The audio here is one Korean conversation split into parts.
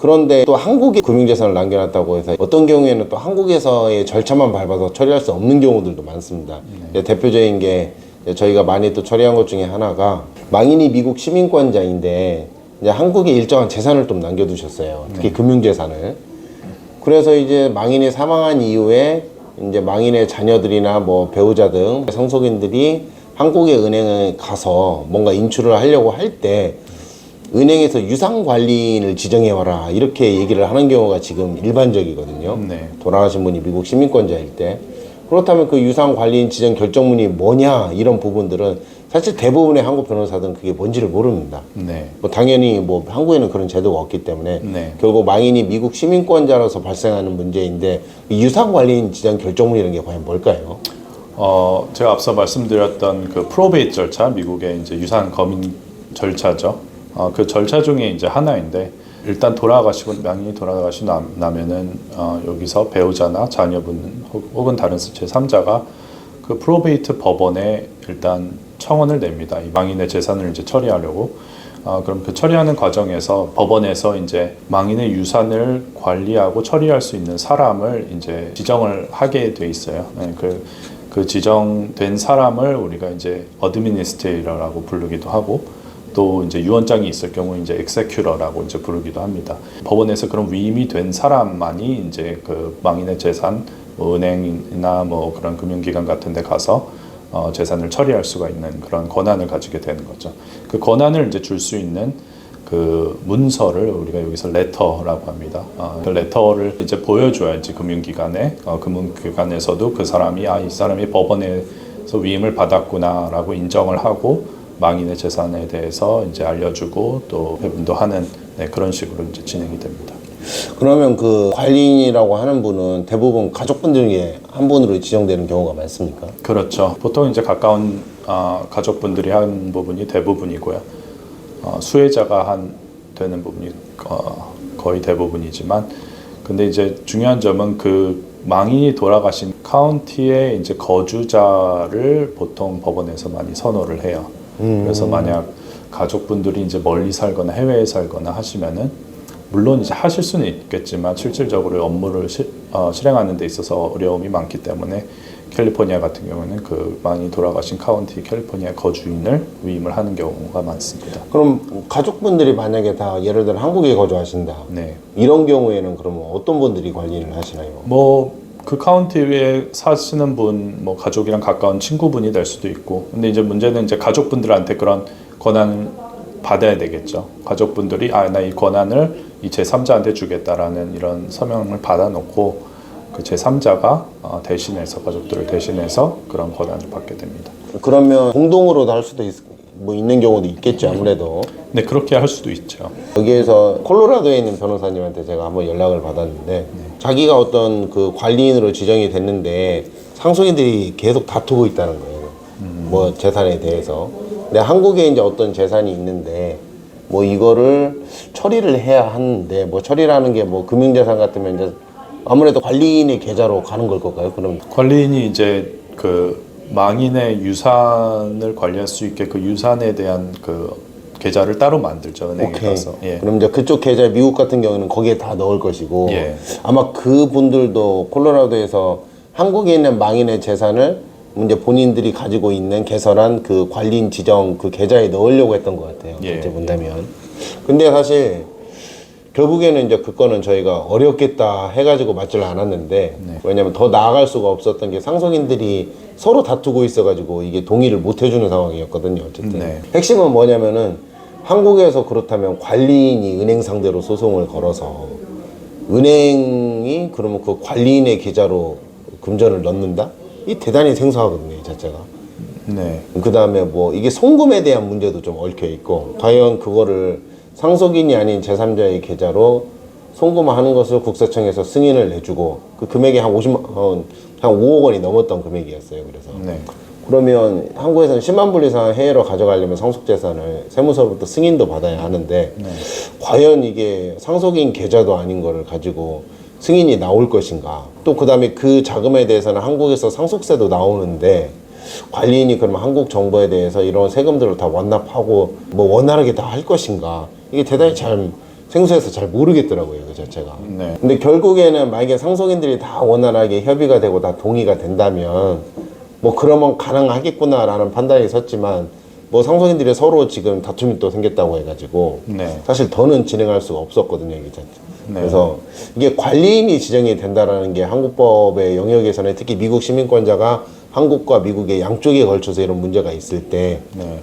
그런데 또 한국에 금융재산을 남겨놨다고 해서 어떤 경우에는 또 한국에서의 절차만 밟아서 처리할 수 없는 경우들도 많습니다. 대표적인 게 저희가 많이 또 처리한 것 중에 하나가 망인이 미국 시민권자인데 이제 한국에 일정한 재산을 좀 남겨두셨어요. 특히 금융재산을. 그래서 이제 망인이 사망한 이후에 이제 망인의 자녀들이나 뭐 배우자 등 상속인들이 한국의 은행에 가서 뭔가 인출을 하려고 할 때 은행에서 유상관리인을 지정해와라 이렇게 얘기를 하는 경우가 지금 일반적이거든요. 네. 돌아가신 분이 미국 시민권자일 때. 그렇다면 그 유상관리인 지정 결정문이 뭐냐 이런 부분들은 사실 대부분의 한국 변호사들은 그게 뭔지를 모릅니다. 네. 뭐 당연히 뭐 한국에는 그런 제도가 없기 때문에 네. 결국 망인이 미국 시민권자로서 발생하는 문제인데 유상관리인 지정 결정문이라는 게 과연 뭘까요? 제가 앞서 말씀드렸던 그 프로베이트 절차, 미국의 이제 유산 검인 절차죠. 그 절차 중에 이제 하나인데 일단 망인이 돌아가시고 나면은 여기서 배우자나 자녀분 혹은 다른 제3자가 그 프로베이트 법원에 일단 청원을 냅니다. 이 망인의 재산을 이제 처리하려고. 그럼 그 처리하는 과정에서 법원에서 이제 망인의 유산을 관리하고 처리할 수 있는 사람을 이제 지정을 하게 돼 있어요. 네, 그 지정된 사람을 우리가 이제 어드미니스트레이터라고 부르기도 하고 또 이제 유언장이 있을 경우 이제 엑세큐러라고 이제 부르기도 합니다. 법원에서 그런 위임이 된 사람만이 이제 그 망인의 재산, 뭐 은행이나 뭐 그런 금융기관 같은 데 가서 재산을 처리할 수가 있는 그런 권한을 가지게 되는 거죠. 그 권한을 이제 줄 수 있는 그 문서를 우리가 여기서 레터라고 합니다. 그 레터를 이제 보여줘야지 금융기관에 금융기관에서도 그 사람이 이 사람이 법원에서 위임을 받았구나라고 인정을 하고 망인의 재산에 대해서 이제 알려주고 또 배분도 하는 그런 식으로 이제 진행이 됩니다. 그러면 그 관리인이라고 하는 분은 대부분 가족분들 중에 한 분으로 지정되는 경우가 많습니까? 그렇죠. 보통 이제 가까운 가족분들이 한 부분이 대부분이고요. 수혜자가 되는 부분이 거의 대부분이지만, 근데 이제 중요한 점은 그 망인이 돌아가신 카운티의 이제 거주자를 보통 법원에서 많이 선호를 해요. 그래서 만약 가족분들이 이제 멀리 살거나 해외에 살거나 하시면은 물론 이제 하실 수는 있겠지만 실질적으로 업무를 실행하는 데 있어서 어려움이 많기 때문에 캘리포니아 같은 경우는 그 망인이 돌아가신 카운티 캘리포니아 거주인을 위임을 하는 경우가 많습니다. 그럼 가족분들이 만약에 다 예를 들어 한국에 거주하신다. 네. 이런 경우에는 그러면 어떤 분들이 관리를 하시나요? 뭐 그 카운티에 사시는 분, 뭐 가족이랑 가까운 친구분이 될 수도 있고, 근데 이제 문제는 이제 가족분들한테 그런 권한을 받아야 되겠죠. 가족분들이 나 이 권한을 이 제3자한테 주겠다라는 이런 서명을 받아놓고 그 제3자가 대신해서 가족들을 대신해서 그런 권한을 받게 됩니다. 그러면 공동으로도 할 수도 있는 경우도 있겠죠, 아무래도. 네, 그렇게 할 수도 있죠. 여기에서 콜로라도에 있는 변호사님한테 제가 한번 연락을 받았는데 자기가 어떤 그 관리인으로 지정이 됐는데 상속인들이 계속 다투고 있다는 거예요. 뭐 재산에 대해서. 근데 한국에 이제 어떤 재산이 있는데 뭐 이거를 처리를 해야 하는데 뭐 처리라는 게 뭐 금융재산 같으면 이제 아무래도 관리인의 계좌로 가는 걸 걸까요? 그럼 관리인이 이제 그 망인의 유산을 관리할 수 있게 그 유산에 대한 그 계좌를 따로 만들죠, 은행에 가서. 예. 그럼 이제 그쪽 계좌 미국 같은 경우는 거기에 다 넣을 것이고 예. 아마 그분들도 콜로라도에서 한국에 있는 망인의 재산을 이제 본인들이 가지고 있는 개설한 그 관리인 지정 그 계좌에 넣으려고 했던 것 같아요. 예. 이제 본다면. 근데 사실 결국에는 이제 그거는 저희가 어렵겠다 해가지고 맞지를 않았는데 왜냐면 더 나아갈 수가 없었던 게 상속인들이 서로 다투고 있어가지고 이게 동의를 못 해주는 상황이었거든요. 어쨌든 핵심은 뭐냐면은 한국에서 그렇다면 관리인이 은행 상대로 소송을 걸어서 은행이 그러면 그 관리인의 계좌로 금전을 넣는다? 이 대단히 생소하거든요, 이 자체가. 네. 그 다음에 뭐 이게 송금에 대한 문제도 좀 얽혀 있고 과연 그거를 상속인이 아닌 제3자의 계좌로 송금하는 것을 국세청에서 승인을 내주고 그 금액이 한 5억 원이 넘었던 금액이었어요. 그래서 네. 그러면 한국에서는 10만 불 이상 해외로 가져가려면 상속재산을 세무서로부터 승인도 받아야 하는데 과연 이게 상속인 계좌도 아닌 거를 가지고 승인이 나올 것인가. 또 그 다음에 그 자금에 대해서는 한국에서 상속세도 나오는데 관리인이 그러면 한국 정부에 대해서 이런 세금들을 다 완납하고 뭐 원활하게 다 할 것인가. 이게 대단히 잘 생소해서 잘 모르겠더라고요, 그 자체가. 네. 근데 결국에는 만약에 상속인들이 다 원활하게 협의가 되고 다 동의가 된다면 뭐 그러면 가능하겠구나라는 판단이 섰지만 뭐 상속인들이 서로 지금 다툼이 또 생겼다고 해가지고 네. 사실 더는 진행할 수가 없었거든요, 이게 자체. 네. 그래서 이게 관리인이 지정이 된다라는 게 한국법의 영역에서는 특히 미국 시민권자가 한국과 미국의 양쪽에 걸쳐서 이런 문제가 있을 때 네.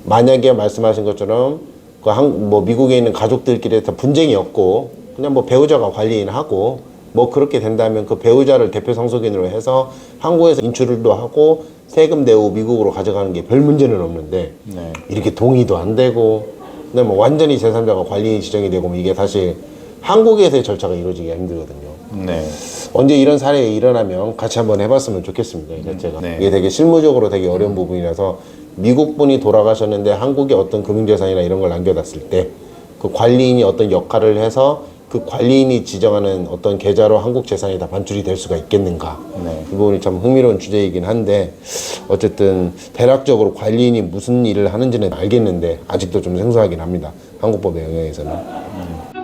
만약에 말씀하신 것처럼 뭐 미국에 있는 가족들끼리 다 분쟁이 없고 그냥 뭐 배우자가 관리인하고 뭐 그렇게 된다면 그 배우자를 대표 상속인으로 해서 한국에서 인출도 하고 세금 내고 미국으로 가져가는 게 별 문제는 없는데 네. 이렇게 동의도 안 되고 근데 뭐 완전히 제3자가 관리인 지정이 되고 이게 사실 한국에서의 절차가 이루어지기가 힘들거든요. 네. 언제 이런 사례가 일어나면 같이 한번 해봤으면 좋겠습니다. 이 자체가. 네. 이게 되게 실무적으로 되게 어려운 부분이라서 미국 분이 돌아가셨는데 한국에 어떤 금융재산이나 이런 걸 남겨놨을 때 그 관리인이 어떤 역할을 해서 그 관리인이 지정하는 어떤 계좌로 한국 재산이 다 반출이 될 수가 있겠는가. 네. 이 부분이 참 흥미로운 주제이긴 한데 어쨌든 대략적으로 관리인이 무슨 일을 하는지는 알겠는데 아직도 좀 생소하긴 합니다. 한국법의 영역에서는.